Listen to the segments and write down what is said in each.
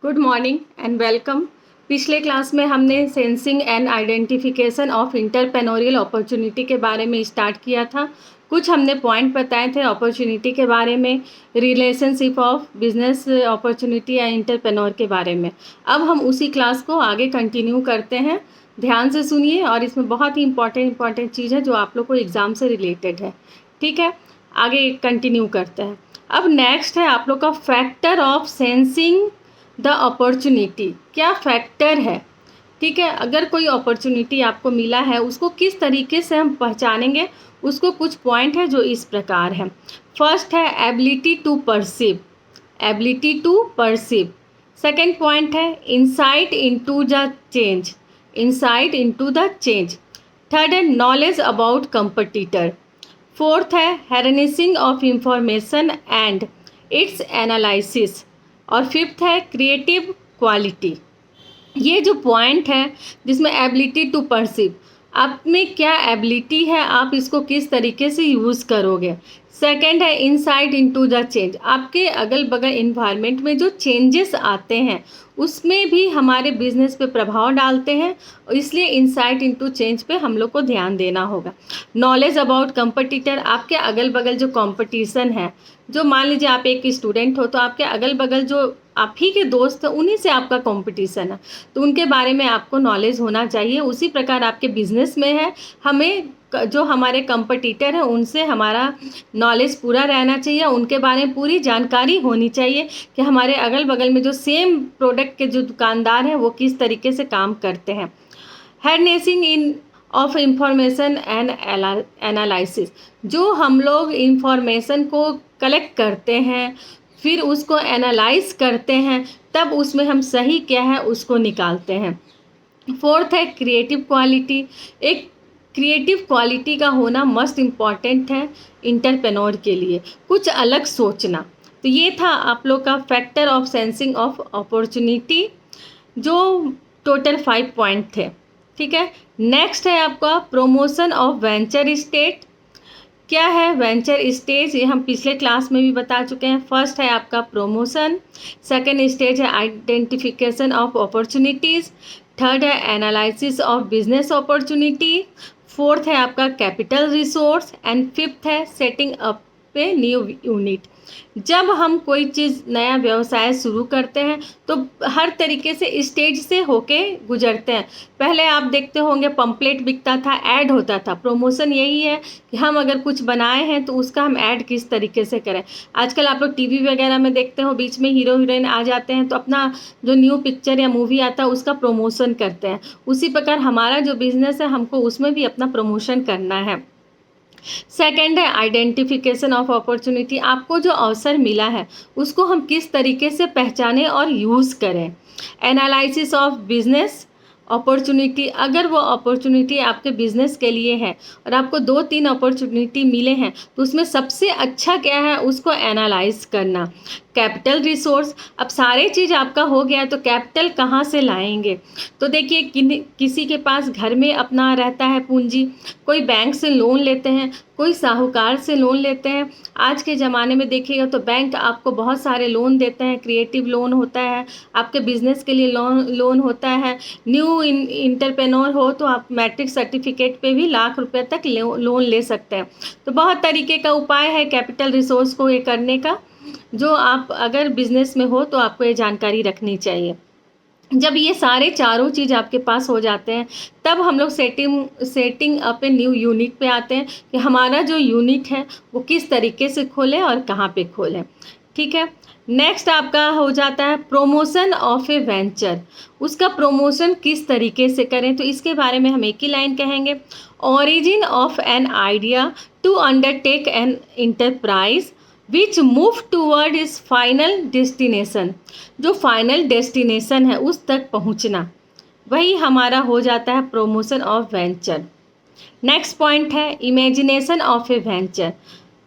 Good morning and welcome. पिछले class में हमने sensing and identification of entrepreneurial opportunity के बारे में स्टार्ट किया था। कुछ हमने पॉइंट बताए थे अपॉर्चुनिटी के बारे में, रिलेशनशिप ऑफ बिजनेस अपॉर्चुनिटी या इंटरप्रेन्योर के बारे में। अब हम उसी क्लास को आगे कंटिन्यू करते हैं। ध्यान से सुनिए, और इसमें बहुत ही इंपॉर्टेंट चीज़ है जो आप लोग को एग्ज़ाम से रिलेटेड है। ठीक है, आगे कंटिन्यू करते हैं। अब नेक्स्ट है आप लोग का factor of sensing the opportunity. क्या फैक्टर है? ठीक है, अगर कोई अपॉर्चुनिटी आपको मिला है उसको किस तरीके से हम पहचानेंगे, उसको कुछ पॉइंट है जो इस प्रकार है। फर्स्ट है ability to perceive, ability to perceive. Second point है insight into the change, insight into the change. Third है नॉलेज अबाउट कंपटीटर। फोर्थ है harnessing of information and its analysis. और फिफ्थ है क्रिएटिव क्वालिटी। ये जो point है जिसमें ability to perceive, आप में क्या एबिलिटी है, आप इसको किस तरीके से यूज़ करोगे। सेकंड है इंसाइट इनटू द चेंज, आपके अगल बगल इन्वायरमेंट में जो चेंजेस आते हैं उसमें भी हमारे बिजनेस पे प्रभाव डालते हैं, इसलिए इंसाइट इनटू चेंज पे हम लोग को ध्यान देना होगा। नॉलेज अबाउट कंपटीटर, आपके अगल बगल जो कंपटीशन है, जो मान लीजिए आप एक स्टूडेंट हो तो आपके अगल बगल जो आप ही के दोस्त हैं उन्हीं से आपका कंपटीशन है, तो उनके बारे में आपको नॉलेज होना चाहिए। उसी प्रकार आपके बिजनेस में है, हमें जो हमारे कंपटीटर हैं उनसे हमारा नॉलेज पूरा रहना चाहिए, उनके बारे में पूरी जानकारी होनी चाहिए कि हमारे अगल बगल में जो सेम प्रोडक्ट के जो दुकानदार हैं वो किस तरीके से काम करते हैं। Harnessing in of information and analysis, जो हम लोग इंफॉर्मेशन को कलेक्ट करते हैं फिर उसको एनालाइज करते हैं, तब उसमें हम सही क्या है उसको निकालते हैं। फोर्थ है क्रिएटिव क्वालिटी, एक क्रिएटिव क्वालिटी का होना मस्ट इम्पॉर्टेंट है इंटरप्रेन्योर के लिए, कुछ अलग सोचना। तो ये था आप लोग का factor of sensing of opportunity, जो टोटल 5 पॉइंट थे। ठीक है, नेक्स्ट है आपका प्रमोशन ऑफ वेंचर स्टेट। क्या है वेंचर स्टेज, ये हम पिछले क्लास में भी बता चुके हैं। फर्स्ट है आपका प्रमोशन, सेकंड स्टेज है आइडेंटिफिकेशन ऑफ अपॉर्चुनिटीज़, थर्ड है analysis of business opportunity, fourth है आपका कैपिटल रिसोर्स एंड फिफ्थ है setting up a new unit. जब हम कोई चीज़ नया व्यवसाय शुरू करते हैं तो हर तरीके से स्टेज से होके गुजरते हैं। पहले आप देखते होंगे पंपलेट बिकता था, ऐड होता था। प्रमोशन यही है कि हम अगर कुछ बनाए हैं तो उसका हम ऐड किस तरीके से करें। आजकल आप लोग टीवी वगैरह में देखते हो, बीच में हीरो हीरोइन आ जाते हैं तो अपना जो न्यू पिक्चर या मूवी आता है उसका प्रमोशन करते हैं। उसी प्रकार हमारा जो बिजनेस है हमको उसमें भी अपना प्रमोशन करना है। सेकेंड है आइडेंटिफिकेशन ऑफ अपॉर्चुनिटी, आपको जो अवसर मिला है उसको हम किस तरीके से पहचानें और यूज़ करें। एनालिसिस ऑफ बिजनेस अपॉर्चुनिटी, अगर वो अपॉर्चुनिटी आपके बिजनेस के लिए है और आपको 2-3 अपॉर्चुनिटी मिले हैं तो उसमें सबसे अच्छा क्या है उसको एनालाइज करना। कैपिटल रिसोर्स, अब सारे चीज़ आपका हो गया तो कैपिटल कहाँ से लाएंगे। तो देखिए किसी के पास घर में अपना रहता है पूंजी, कोई बैंक से लोन लेते हैं, कोई साहूकार से लोन लेते हैं। आज के ज़माने में देखिएगा तो बैंक आपको बहुत सारे लोन देते हैं, क्रिएटिव लोन होता है, आपके बिजनेस के लिए लोन होता है। न्यू इंटरप्रेन्योर हो तो आप मैट्रिक सर्टिफिकेट पे भी लाख रुपए तक लोन ले सकते हैं। तो बहुत तरीके का उपाय है कैपिटल रिसोर्स को ये करने का, जो आप अगर बिजनेस में हो तो आपको ये जानकारी रखनी चाहिए। जब ये सारे चारों चीज़ आपके पास हो जाते हैं तब हम लोग setting up a new unit पे आते हैं कि हमारा जो यूनिट है वो किस तरीके से खोलें और कहाँ पे खोलें। ठीक है, नेक्स्ट आपका हो जाता है प्रमोशन ऑफ ए वेंचर, उसका प्रमोशन किस तरीके से करें। तो इसके बारे में हम एक ही लाइन कहेंगे, origin of an idea to undertake an enterprise which move toward is final destination, जो फाइनल डेस्टिनेशन है उस तक पहुंचना, वही हमारा हो जाता है promotion of venture. Next point है इमेजिनेशन ऑफ ए वेंचर,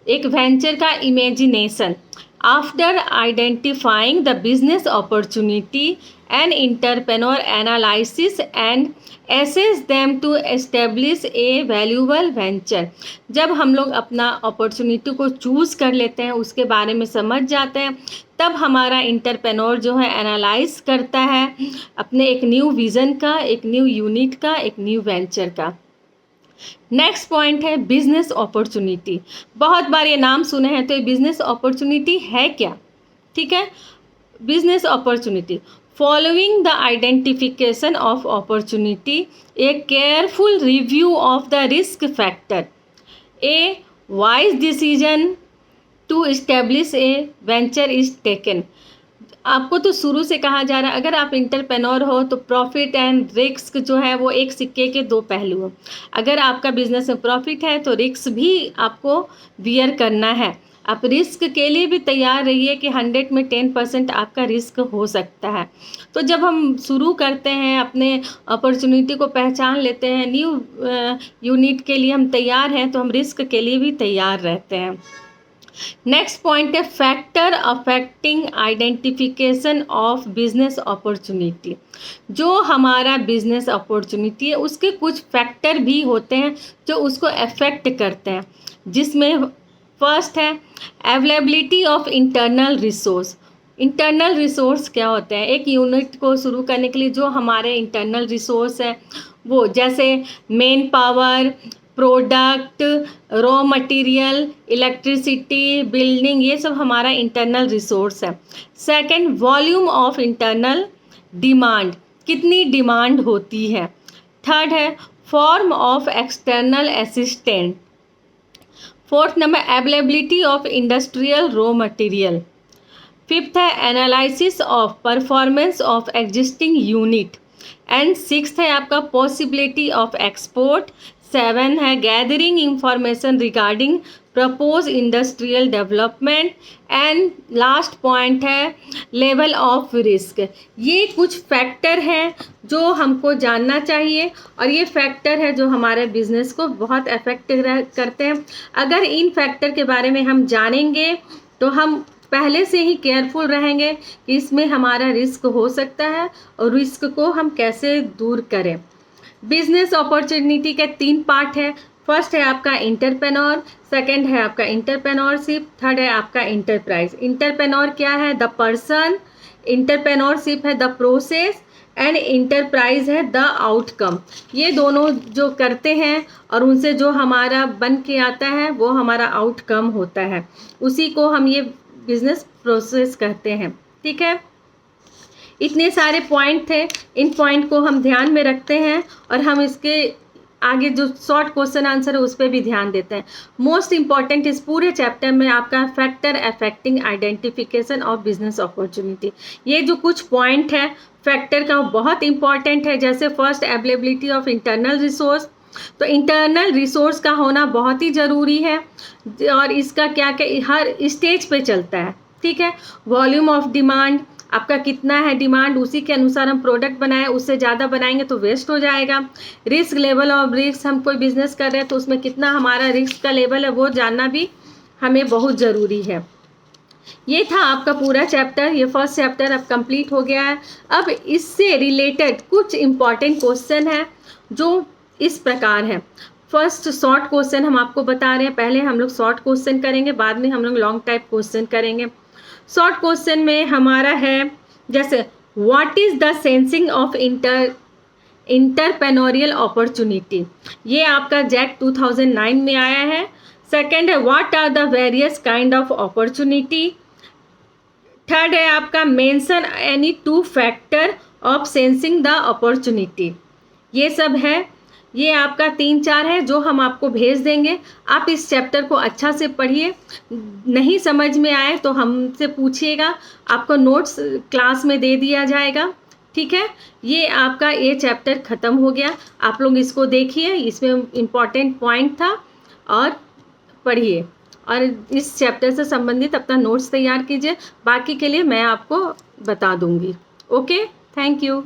एक वेंचर का imagination, After identifying the business opportunity, an entrepreneur analyzes and assess them to establish a valuable venture. जब हम लोग अपना अपॉर्चुनिटी को चूज़ कर लेते हैं, उसके बारे में समझ जाते हैं, तब हमारा इंटरप्रेन्योर जो है एनालाइज करता है अपने एक न्यू विज़न का, एक न्यू यूनिट का, एक न्यू वेंचर का। नेक्स्ट पॉइंट है बिजनेस अपॉर्चुनिटी। बहुत बार ये नाम सुने हैं, तो ये बिजनेस अपॉर्चुनिटी है क्या? ठीक है, business opportunity following the identification of opportunity, a careful review of the risk factor, a wise decision to establish a venture is taken. आपको तो शुरू से कहा जा रहा है, अगर आप इंटरप्रेन्योर हो तो प्रॉफिट एंड रिस्क जो है वो एक सिक्के के दो पहलू हैं। अगर आपका बिजनेस में प्रॉफिट है तो रिस्क भी आपको बियर करना है। आप रिस्क के लिए भी तैयार रहिए कि 100 में 10% आपका रिस्क हो सकता है। तो जब हम शुरू करते हैं, अपने अपॉर्चुनिटी को पहचान लेते हैं, न्यू यूनिट के लिए हम तैयार हैं, तो हम रिस्क के लिए भी तैयार रहते हैं। नेक्स्ट पॉइंट है factor affecting identification of business opportunity. जो हमारा बिजनेस अपॉर्चुनिटी है उसके कुछ फैक्टर भी होते हैं जो उसको अफेक्ट करते हैं, जिसमें फर्स्ट है availability of internal resource. Internal resource क्या होते हैं? एक यूनिट को शुरू करने के लिए जो हमारे इंटरनल रिसोर्स है वो, जैसे man power, product, raw material, electricity, building, ये सब हमारा इंटरनल रिसोर्स है। Second, volume of internal demand, कितनी डिमांड होती है। थर्ड है form of external assistant. Fourth number availability of industrial raw material. Fifth है analysis of performance of existing unit. And sixth है आपका पॉसिबिलिटी ऑफ एक्सपोर्ट। 7 है gathering information regarding propose industrial development. And last point है level of risk. ये कुछ factor हैं जो हमको जानना चाहिए, और ये फैक्टर है जो हमारे बिजनेस को बहुत अफेक्ट करते हैं। अगर इन फैक्टर के बारे में हम जानेंगे तो हम पहले से ही केयरफुल रहेंगे कि इसमें हमारा रिस्क हो सकता है और रिस्क को हम कैसे दूर करें। बिजनेस अपॉर्चुनिटी के 3 पार्ट है। फर्स्ट है आपका इंटरप्रेन्योर, सेकंड है आपका इंटरप्रेन्योरशिप, थर्ड है आपका इंटरप्राइज। इंटरप्रेन्योर क्या है? The person. इंटरप्रेन्योरशिप है द प्रोसेस, एंड इंटरप्राइज है द आउटकम। ये दोनों जो करते हैं और उनसे जो हमारा बन के आता है वो हमारा आउटकम होता है, उसी को हम ये बिजनेस प्रोसेस कहते हैं। ठीक है, इतने सारे पॉइंट थे, इन पॉइंट को हम ध्यान में रखते हैं और हम इसके आगे जो शॉर्ट क्वेश्चन आंसर है उस पर भी ध्यान देते हैं। मोस्ट इंपॉर्टेंट इस पूरे चैप्टर में आपका factor affecting identification of business opportunity, ये जो कुछ पॉइंट है फैक्टर का बहुत इंपॉर्टेंट है। जैसे first availability of internal resource, तो इंटरनल रिसोर्स का होना बहुत ही ज़रूरी है और इसका क्या क्या हर स्टेज पे चलता है। ठीक है, वॉल्यूम ऑफ डिमांड, आपका कितना है डिमांड, उसी के अनुसार हम प्रोडक्ट बनाएं, उससे ज़्यादा बनाएंगे तो वेस्ट हो जाएगा। रिस्क, लेवल ऑफ रिस्क, हम कोई बिजनेस कर रहे हैं तो उसमें कितना हमारा रिस्क का लेवल है वो जानना भी हमें बहुत ज़रूरी है। ये था आपका पूरा चैप्टर, ये फर्स्ट चैप्टर अब कंप्लीट हो गया है। अब इससे रिलेटेड कुछ इम्पॉर्टेंट क्वेश्चन है जो इस प्रकार है। फर्स्ट शॉर्ट क्वेश्चन हम आपको बता रहे हैं, पहले हम लोग शॉर्ट क्वेश्चन करेंगे, बाद में हम लोग लॉन्ग टाइप क्वेश्चन करेंगे। शॉर्ट क्वेश्चन में हमारा है जैसे what is the sensing of entrepreneurial opportunity, ये आपका जैक 2009 में आया है। सेकंड है what are the various kind of opportunity. Third है आपका mention any 2 factor of sensing the opportunity. ये सब है, ये आपका 3-4 है जो हम आपको भेज देंगे। आप इस चैप्टर को अच्छा से पढ़िए, नहीं समझ में आए तो हमसे पूछिएगा, आपको नोट्स क्लास में दे दिया जाएगा। ठीक है, ये आपका ये चैप्टर ख़त्म हो गया। आप लोग इसको देखिए, इसमें इम्पॉर्टेंट पॉइंट था और पढ़िए और इस चैप्टर से संबंधित अपना नोट्स तैयार कीजिए। बाकी के लिए मैं आपको बता दूँगी। Okay, thank you.